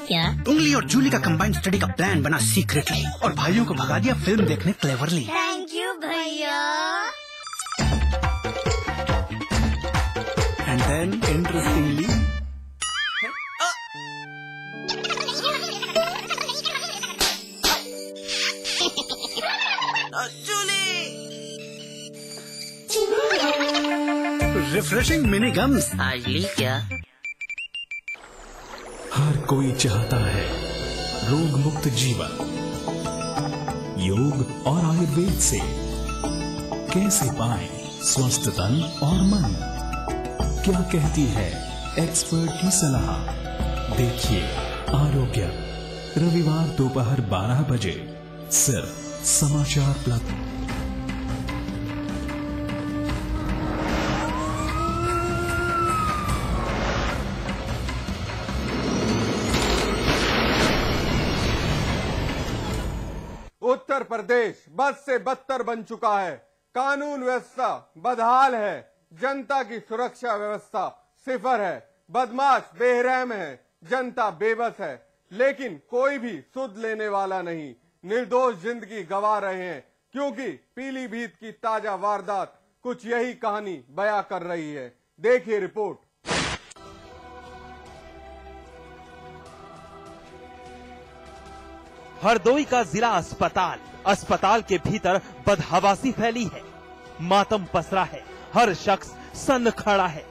क्या? उंगली और जूली का कंबाइंड स्टडी का प्लान बना सीक्रेटली और भाइयों को भगा दिया फिल्म देखने क्लेवरली। थैंक यू भैया। And then interestingly refreshing mini gums. आज ली क्या? हर कोई चाहता है रोग मुक्त जीवन। योग और आयुर्वेद से कैसे पाएं स्वस्थ तन और मन? क्या कहती है एक्सपर्ट की सलाह? देखिए आरोग्य, रविवार दोपहर 12 बजे सिर्फ समाचार प्लस। उत्तर प्रदेश बद से बदतर बन चुका है। कानून व्यवस्था बदहाल है। जनता की सुरक्षा व्यवस्था सिफर है। बदमाश बेरहम है। जनता बेबस है। लेकिन कोई भी सुध लेने वाला नहीं। निर्दोष जिंदगी गंवा रहे हैं क्योंकि पीलीभीत की ताजा वारदात कुछ यही कहानी बयां कर रही है। देखिए रिपोर्ट। हरदोई का जिला अस्पताल के भीतर बदहवासी फैली है। मातम पसरा है। हर शख्स सन्न खड़ा है।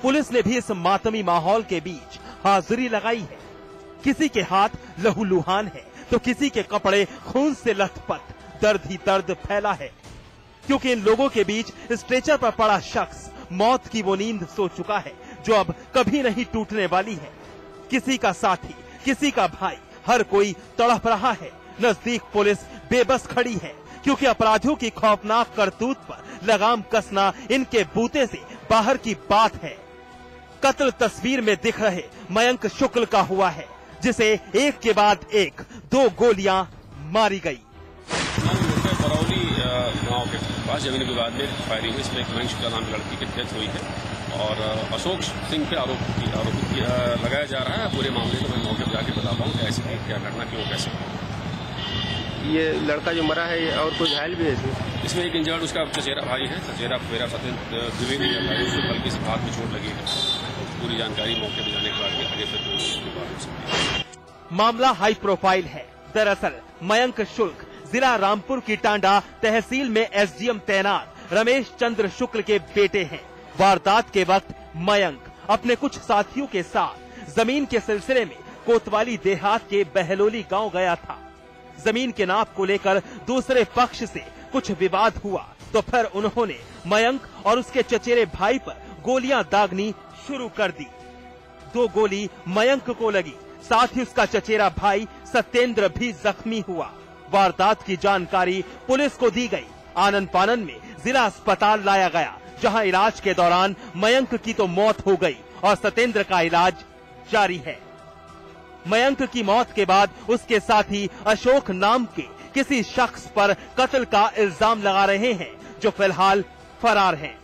पुलिस ने भी इस मातमी माहौल के बीच हाजिरी लगाई है। किसी के हाथ लहूलुहान है तो किसी के कपड़े खून से लथपथ। दर्द ही दर्द फैला है क्योंकि इन लोगों के बीच स्ट्रेचर पर पड़ा शख्स मौत की वो नींद सो चुका है जो अब कभी नहीं टूटने वाली है। किसी का साथी, किसी का भाई, हर कोई तड़प रहा है। नजदीक पुलिस बेबस खड़ी है क्योंकि अपराधियों की खौफनाक करतूत पर लगाम कसना इनके बूते से बाहर की बात है। कत्ल तस्वीर में दिख रहे मयंक शुक्ल का हुआ है जिसे एक के बाद एक 2 गोलियां मारी गई। बरौली गांव के पास जमीन विवाद में फायरिंग हुई। इसमें एक मयंक शुक्ला नाम की लड़की की डेथ हुई है और अशोक सिंह पे आरोप लगाया जा रहा है। पूरे मामले को मैं मौके पर जाके बता पाऊँ कैसे क्या घटना क्यों कैसे। ये लड़का जो मरा है और कोई घायल भी है इसमें एक इंजर्ड उसका चचेरा भाई है। चचेरा मेरा सत्येंद्र द्विवेदी भाई, उसको हल्की से हाथ में चोट लगी है। पूरी जानकारी मौके पर जाने के बाद आगे फिर मामला हाई प्रोफाइल है। दरअसल मयंक शुक्ल जिला रामपुर की टांडा तहसील में एसडीएम तैनात रमेश चंद्र शुक्ल के बेटे हैं। वारदात के वक्त मयंक अपने कुछ साथियों के साथ जमीन के सिलसिले में कोतवाली देहात के बहलोली गांव गया था। जमीन के नाप को लेकर दूसरे पक्ष से कुछ विवाद हुआ तो फिर उन्होंने मयंक और उसके चचेरे भाई पर गोलियां दागनी शुरू कर दी। 2 गोली मयंक को लगी, साथ ही उसका चचेरा भाई सत्येंद्र भी जख्मी हुआ। वारदात की जानकारी पुलिस को दी गई। आनन फानन में जिला अस्पताल लाया गया जहां इलाज के दौरान मयंक की तो मौत हो गई और सत्येंद्र का इलाज जारी है। मयंक की मौत के बाद उसके साथी अशोक नाम के किसी शख्स पर कत्ल का इल्जाम लगा रहे हैं जो फिलहाल फरार हैं।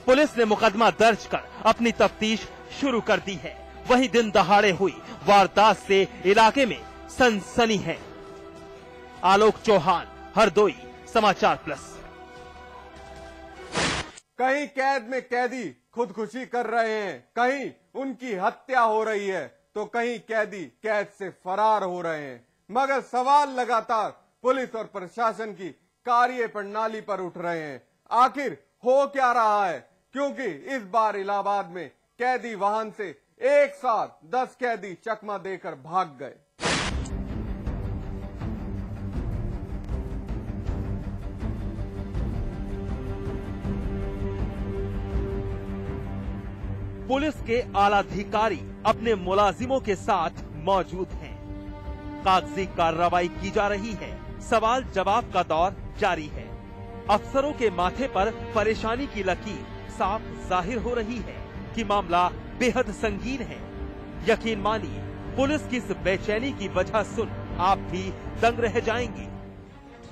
पुलिस ने मुकदमा दर्ज कर अपनी तफ्तीश शुरू कर दी है। वहीं दिन दहाड़े हुई वारदात से इलाके में सनसनी है। आलोक चौहान, हरदोई, समाचार प्लस। कहीं कैद में कैदी खुदकुशी कर रहे हैं, कहीं उनकी हत्या हो रही है तो कहीं कैदी कैद से फरार हो रहे हैं। मगर सवाल लगातार पुलिस और प्रशासन की कार्य प्रणाली पर उठ रहे हैं। आखिर हो क्या रहा है? क्योंकि इस बार इलाहाबाद में कैदी वाहन से एक साथ 10 कैदी चकमा देकर भाग गए। पुलिस के आलाधिकारी अपने मुलाजिमों के साथ मौजूद हैं। कागजी कार्रवाई की जा रही है। सवाल जवाब का दौर जारी है। अफसरों के माथे पर परेशानी की लकीर साफ जाहिर हो रही है कि मामला बेहद संगीन है। यकीन मानिए, पुलिस की इस बेचैनी की वजह सुन आप भी दंग रह जाएंगे।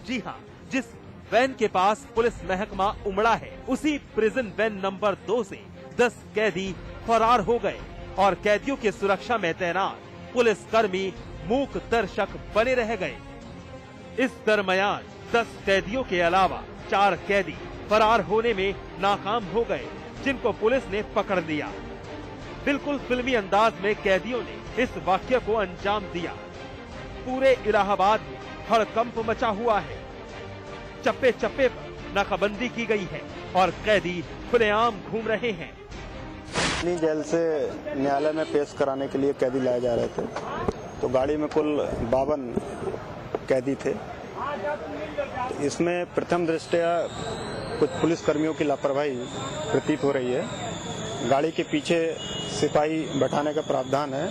जी हाँ, जिस वैन के पास पुलिस महकमा उमड़ा है उसी प्रिजन वैन नंबर 2 से 10 कैदी फरार हो गए और कैदियों की सुरक्षा में तैनात पुलिसकर्मी मूक दर्शक बने रह गए। इस दरमियान 10 कैदियों के अलावा 4 कैदी फरार होने में नाकाम हो गए, जिनको पुलिस ने पकड़ लिया। बिल्कुल फिल्मी अंदाज में कैदियों ने इस वाक्य को अंजाम दिया। पूरे इलाहाबाद में हड़कंप मचा हुआ है। चप्पे चप्पे पर नाकाबंदी की गई है और कैदी खुलेआम घूम रहे हैं। जेल से न्यायालय में पेश कराने के लिए कैदी लाए जा रहे थे, तो गाड़ी में कुल 52 कैदी थे। इसमें प्रथम दृष्टया कुछ पुलिसकर्मियों की लापरवाही प्रतीत हो रही है। गाड़ी के पीछे सिपाही बैठाने का प्रावधान है,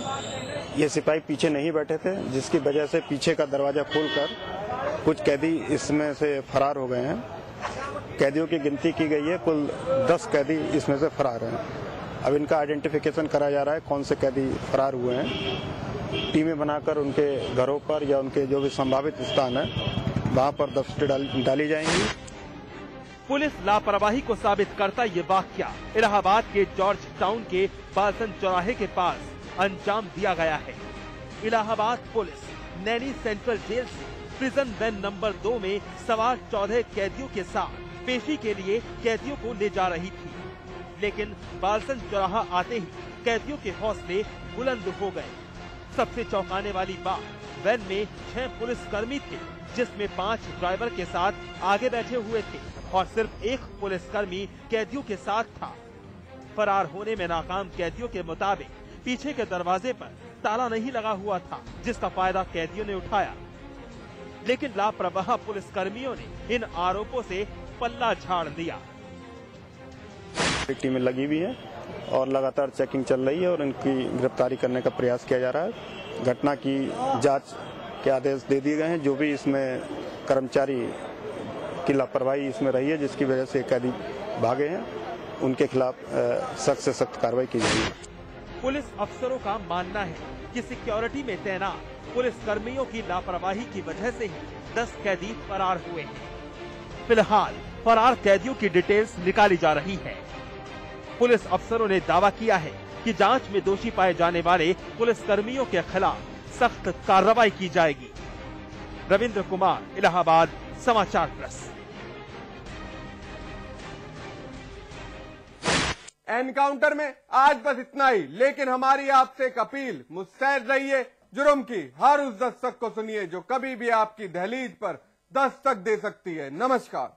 ये सिपाही पीछे नहीं बैठे थे, जिसकी वजह से पीछे का दरवाजा खोलकर कुछ कैदी इसमें से फरार हो गए हैं। कैदियों की गिनती की गई है, कुल 10 कैदी इसमें से फरार हैं। अब इनका आइडेंटिफिकेशन करा जा रहा है, कौन से कैदी फरार हुए हैं। टीमें बनाकर उनके घरों पर या उनके जो भी संभावित स्थान है वहां पर दफ्तर डाली जाएंगी। पुलिस लापरवाही को साबित करता ये वाकया इलाहाबाद के जॉर्ज टाउन के बालसन चौराहे के पास अंजाम दिया गया है। Allahabad police Naini central jail से प्रिजन वैन नंबर 2 में सवार 14 कैदियों के साथ पेशी के लिए कैदियों को ले जा रही थी, लेकिन बालसन चौराहा आते ही कैदियों के हौसले बुलंद हो गए। सबसे चौंकाने वाली बात, वैन में 6 पुलिसकर्मी थे, जिसमें 5 ड्राइवर के साथ आगे बैठे हुए थे और सिर्फ 1 पुलिसकर्मी कैदियों के साथ था। फरार होने में नाकाम कैदियों के मुताबिक पीछे के दरवाजे पर ताला नहीं लगा हुआ था, जिसका फायदा कैदियों ने उठाया। लेकिन लापरवाह पुलिसकर्मियों ने इन आरोपों से पल्ला झाड़ दिया। टीमें लगी हुई है और लगातार चेकिंग चल रही है और इनकी गिरफ्तारी करने का प्रयास किया जा रहा है। घटना की जांच के आदेश दे दिए गए हैं। जो भी इसमें कर्मचारी की लापरवाही इसमें रही है, जिसकी वजह से कैदी भागे हैं, उनके खिलाफ सख्त से सख्त कार्रवाई की जाएगी। पुलिस अफसरों का मानना है कि सिक्योरिटी में तैनात पुलिस कर्मियों की लापरवाही की वजह से ही 10 कैदी फरार हुए हैं। फिलहाल फरार कैदियों की डिटेल्स निकाली जा रही है। पुलिस अफसरों ने दावा किया है कि जांच में दोषी पाए जाने वाले पुलिस कर्मियों के खिलाफ सख्त कार्रवाई की जाएगी। रविंद्र कुमार, इलाहाबाद समाचार प्लस। एनकाउंटर में आज बस इतना ही, लेकिन हमारी आपसे एक अपील, मुस्तैद रहिए। जुर्म की हर उस दस्तक को सुनिए जो कभी भी आपकी दहलीज पर दस्तक दे सकती है। नमस्कार।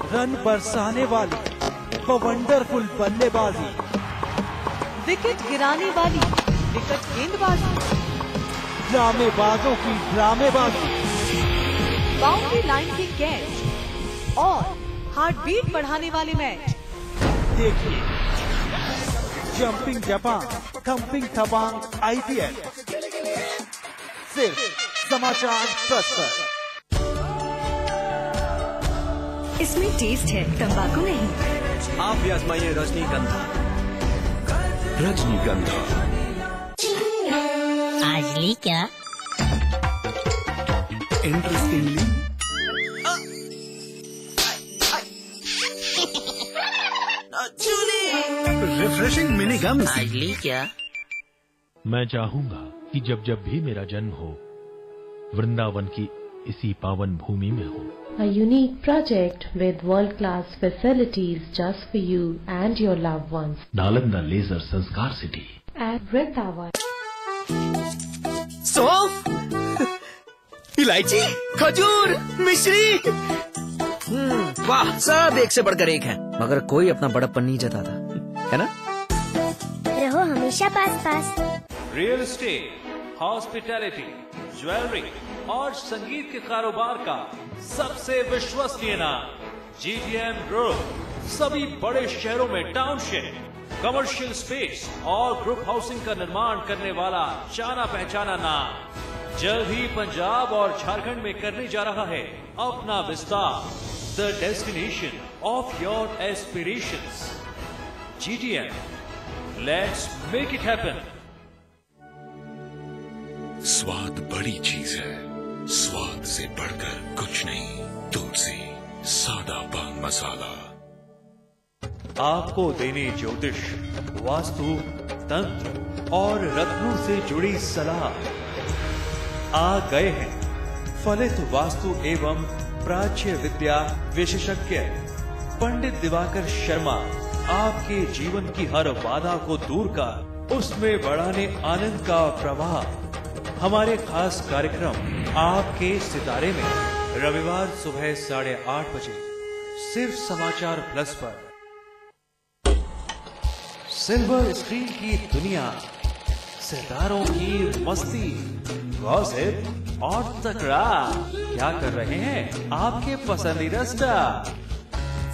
रन बरसाने वाली वंडरफुल बल्लेबाजी, विकेट गिराने वाली विकेट गेंदबाजी, ड्रामेबाजों की ड्रामेबाजी, बाउंड्री लाइन की कैच और हार्ट बीट बढ़ाने वाले मैच। देखिए जंपिंग जापान थंपिंग थपांग IPL सिर्फ समाचार प्लस पर। इसमें टेस्ट है, तंबाकू नहीं। आप भी आजमाइए रजनीगंधा। रजनीगंधा आज ली क्या? इंटरेस्टिंगली रिफ्रेशिंग मिनी गम। आज ली क्या? मैं चाहूंगा कि जब जब भी मेरा जन्म हो, वृंदावन की इसी पावन भूमि में हो। A unique project with world-class facilities just for you and your loved ones. Nalanda Leisure Sanskar City At Vrindavan. इलायची, खजूर, मिश्री, वाह, सब एक से बढ़कर एक है, मगर कोई अपना बड़प्पन नहीं जताता, है ना? रहो हमेशा पास पास। रियल एस्टेट, हॉस्पिटैलिटी, ज्वेलरी और संगीत के कारोबार का सबसे विश्वसनीय नाम GTM ग्रुप। सभी बड़े शहरों में टाउनशिप, कमर्शियल स्पेस और ग्रुप हाउसिंग का निर्माण करने वाला जाना पहचाना नाम। जल्द ही पंजाब और झारखंड में करने जा रहा है अपना विस्तार। The destination of your aspirations, GTM, let's make it happen. स्वाद बड़ी चीज है, स्वाद से बढ़कर कुछ नहीं। तुलसी सादा पान मसाला। आपको देने ज्योतिष, वास्तु, तंत्र और रत्नों से जुड़ी सलाह। आ गए हैं फलित वास्तु एवं प्राच्य विद्या विशेषज्ञ पंडित दिवाकर शर्मा। आपके जीवन की हर बाधा को दूर कर उसमें बढ़ाने आनंद का प्रवाह। हमारे खास कार्यक्रम आपके सितारे में रविवार सुबह 8:30 बजे सिर्फ समाचार प्लस पर। सिल्वर स्क्रीन की दुनिया, सितारों की मस्ती, गॉसिप और तकरार। क्या कर रहे हैं आपके पसंदीदा स्टार।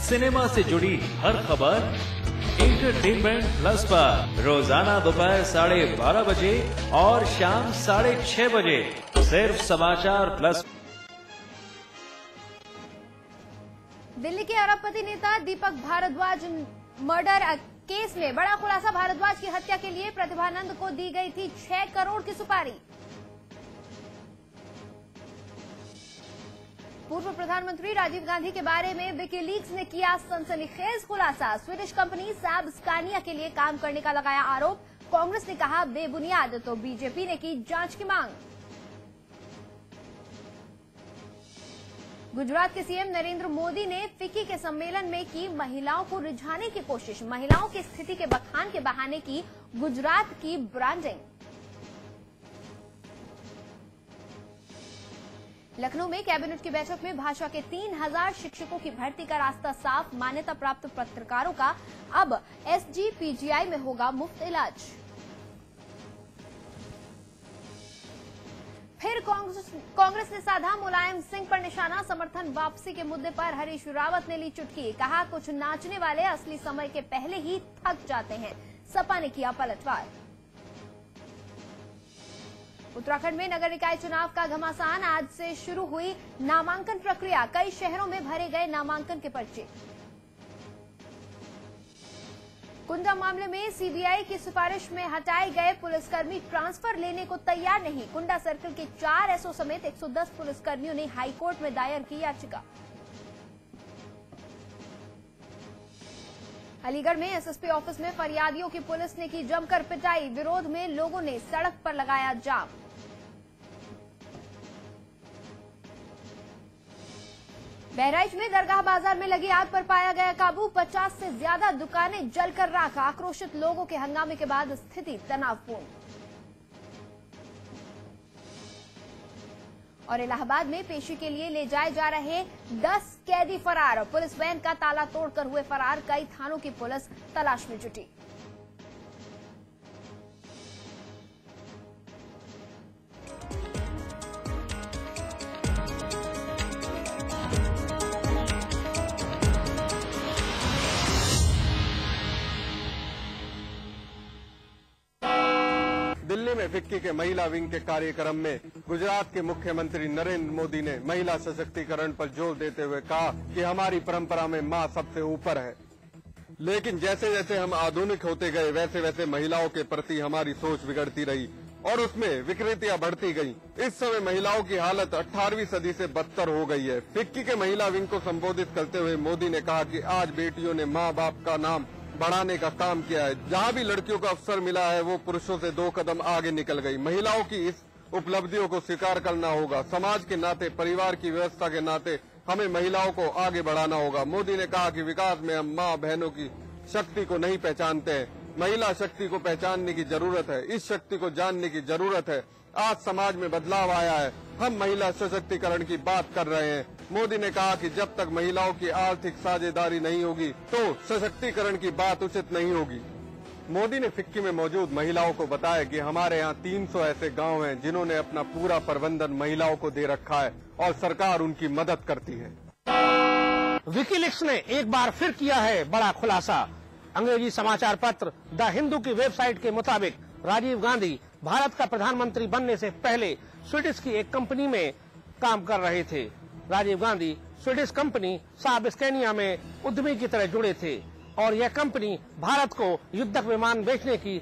सिनेमा से जुड़ी हर खबर एंटरटेनमेंट प्लस पर रोजाना दोपहर 12:30 बजे और शाम 6:30 बजे सिर्फ समाचार प्लस। दिल्ली के अरबपति नेता दीपक भारद्वाज मर्डर केस में बड़ा खुलासा। भारद्वाज की हत्या के लिए प्रतिभानंद को दी गई थी 6 करोड़ की सुपारी। पूर्व प्रधानमंत्री राजीव गांधी के बारे में विकीलीक्स ने किया सनसनीखेज खुलासा। स्वीडिश कंपनी सैब स्कानिया के लिए काम करने का लगाया आरोप। कांग्रेस ने कहा बेबुनियाद, तो बीजेपी ने की जांच की मांग। गुजरात के सीएम नरेंद्र मोदी ने फिक्की के सम्मेलन में की महिलाओं को रिझाने की कोशिश। महिलाओं की स्थिति के बखान के बहाने की गुजरात की ब्रांडिंग। लखनऊ में कैबिनेट की बैठक में भाषा के 3000 शिक्षकों की भर्ती का रास्ता साफ। मान्यता प्राप्त पत्रकारों का अब एसजीपीजीआई में होगा मुफ्त इलाज। फिर कांग्रेस ने साधा मुलायम सिंह पर निशाना। समर्थन वापसी के मुद्दे पर हरीश रावत ने ली चुटकी। कहा कुछ नाचने वाले असली समय के पहले ही थक जाते हैं। सपा ने किया पलटवार। उत्तराखंड में नगर निकाय चुनाव का घमासान। आज से शुरू हुई नामांकन प्रक्रिया। कई शहरों में भरे गए नामांकन के पर्चे। कुंडा मामले में सीबीआई की सिफारिश में हटाए गए पुलिसकर्मी ट्रांसफर लेने को तैयार नहीं। कुंडा सर्कल के 4 एसओ समेत 110 पुलिसकर्मियों ने हाईकोर्ट में दायर की याचिका। अलीगढ़ में एसएसपी ऑफिस में फरियादियों की पुलिस ने की जमकर पिटाई। विरोध में लोगों ने सड़क पर लगाया जाम। बहराइच में दरगाह बाजार में लगी आग पर पाया गया काबू। 50 से ज्यादा दुकानें जलकर राख। आक्रोशित लोगों के हंगामे के बाद स्थिति तनावपूर्ण। और इलाहाबाद में पेशी के लिए ले जाए जा रहे 10 कैदी फरार। पुलिस वैन का ताला तोड़कर हुए फरार। कई थानों की पुलिस तलाश में जुटी। दिल्ली में फिक्की के महिला विंग के कार्यक्रम में गुजरात के मुख्यमंत्री नरेंद्र मोदी ने महिला सशक्तिकरण पर जोर देते हुए कहा कि हमारी परंपरा में मां सबसे ऊपर है। लेकिन जैसे जैसे हम आधुनिक होते गए वैसे वैसे महिलाओं के प्रति हमारी सोच बिगड़ती रही और उसमें विकृतियां बढ़ती गईं। इस समय महिलाओं की हालत 18वीं सदी से बदतर हो गई है। फिक्की के महिला विंग को संबोधित करते हुए मोदी ने कहा कि आज बेटियों ने माँ बाप का नाम बढ़ाने का काम किया है। जहाँ भी लड़कियों को अवसर मिला है वो पुरुषों से 2 कदम आगे निकल गई। महिलाओं की इस उपलब्धियों को स्वीकार करना होगा। समाज के नाते, परिवार की व्यवस्था के नाते हमें महिलाओं को आगे बढ़ाना होगा। मोदी ने कहा कि विकास में हम माँ बहनों की शक्ति को नहीं पहचानते हैं। महिला शक्ति को पहचानने की जरूरत है। इस शक्ति को जानने की जरूरत है। आज समाज में बदलाव आया है। हम महिला सशक्तिकरण की बात कर रहे हैं। मोदी ने कहा कि जब तक महिलाओं की आर्थिक साझेदारी नहीं होगी तो सशक्तिकरण की बात उचित नहीं होगी। मोदी ने फिक्की में मौजूद महिलाओं को बताया कि हमारे यहाँ 300 ऐसे गांव हैं जिन्होंने अपना पूरा प्रबंधन महिलाओं को दे रखा है और सरकार उनकी मदद करती है। विकीलीक्स ने एक बार फिर किया है बड़ा खुलासा। अंग्रेजी समाचार पत्र द हिंदू की वेबसाइट के मुताबिक राजीव गांधी भारत का प्रधानमंत्री बनने से पहले स्वीडिश की एक कंपनी में काम कर रहे थे। राजीव गांधी स्वीडिश कंपनी साब स्कैनिया में उद्यमी की तरह जुड़े थे और यह कंपनी भारत को युद्धक विमान बेचने की